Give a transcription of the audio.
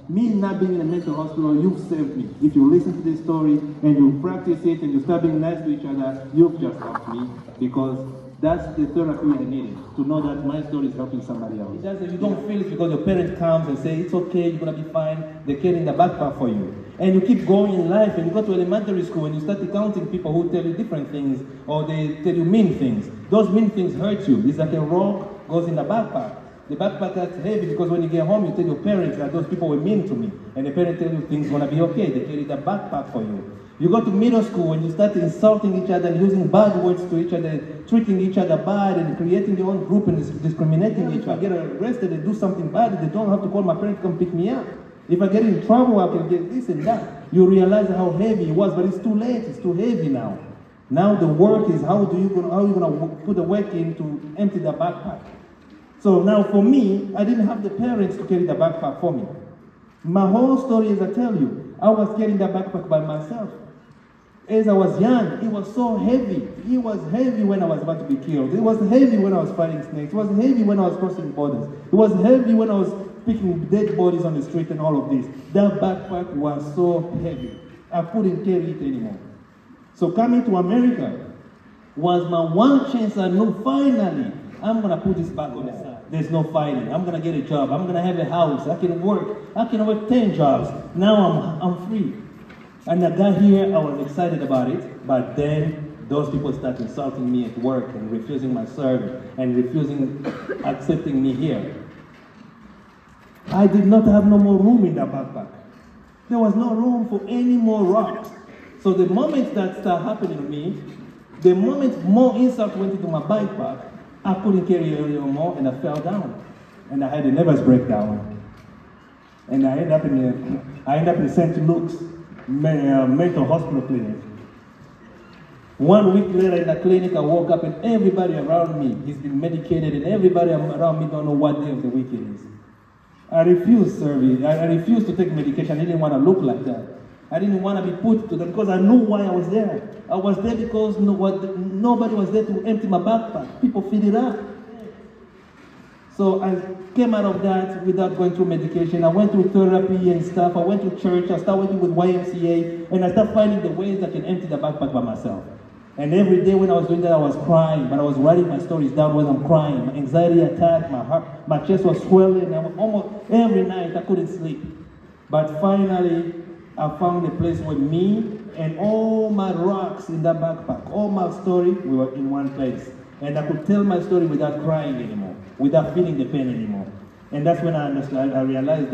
Me not being in a mental hospital, you've saved me. If you listen to this story and you practice it and you start being nice to each other, you've just helped me, because that's the therapy I needed, to know that my story is helping somebody else. It doesn't, you don't feel it because your parent comes and say, it's okay, you're gonna be fine, they're carrying the backpack for you. And you keep going in life, and you go to elementary school and you start encountering people who tell you different things, or they tell you mean things. Those mean things hurt you. It's like a rock goes in the backpack. The backpack gets heavy because when you get home, you tell your parents that those people were mean to me. And the parents tell you things gonna be okay. They carry the backpack for you. You go to middle school and you start insulting each other and using bad words to each other, treating each other bad and creating your own group and discriminating each other. If I get arrested and do something bad, they don't have to call my parents to come pick me up. If I get in trouble, I can get this and that. You realize how heavy it was, but it's too late. It's too heavy now. Now the work is how are you gonna put the work in to empty the backpack? So now for me, I didn't have the parents to carry the backpack for me. My whole story, as I tell you, I was carrying the backpack by myself. As I was young, it was so heavy. It was heavy when I was about to be killed. It was heavy when I was fighting snakes. It was heavy when I was crossing borders. It was heavy when I was picking dead bodies on the street and all of this. That backpack was so heavy. I couldn't carry it anymore. So coming to America was my one chance. I knew finally, I'm gonna put this back on the side. There's no fighting. I'm gonna get a job. I'm gonna have a house. I can work. I can work 10 jobs. Now I'm free. And I got here, I was excited about it, but then those people started insulting me at work and refusing my service and refusing accepting me here. I did not have no more room in that backpack. There was no room for any more rocks. So the moment that started happening to me, the moment more insult went into my backpack, I couldn't carry it anymore and I fell down. And I had a nervous breakdown. And I ended up in St. Luke's mental hospital clinic. 1 week later in the clinic, I woke up and everybody around me is been medicated and everybody around me don't know what day of the week it is. I refused service. I refused to take medication. I didn't want to look like that. I didn't want to be put to that because I knew why I was there. I was there because nobody was there to empty my backpack. People fill it up. So I came out of that without going through medication. I went through therapy and stuff. I went to church. I started working with YMCA. And I started finding the ways I can empty the backpack by myself. And every day when I was doing that, I was crying. But I was writing my stories down when I'm crying. My anxiety attacked, my heart, my chest was swelling. Almost every night I couldn't sleep. But finally, I found a place where me and all my rocks in that backpack, all my story, we were in one place. And I could tell my story without crying anymore, without feeling the pain anymore. And that's when I realized that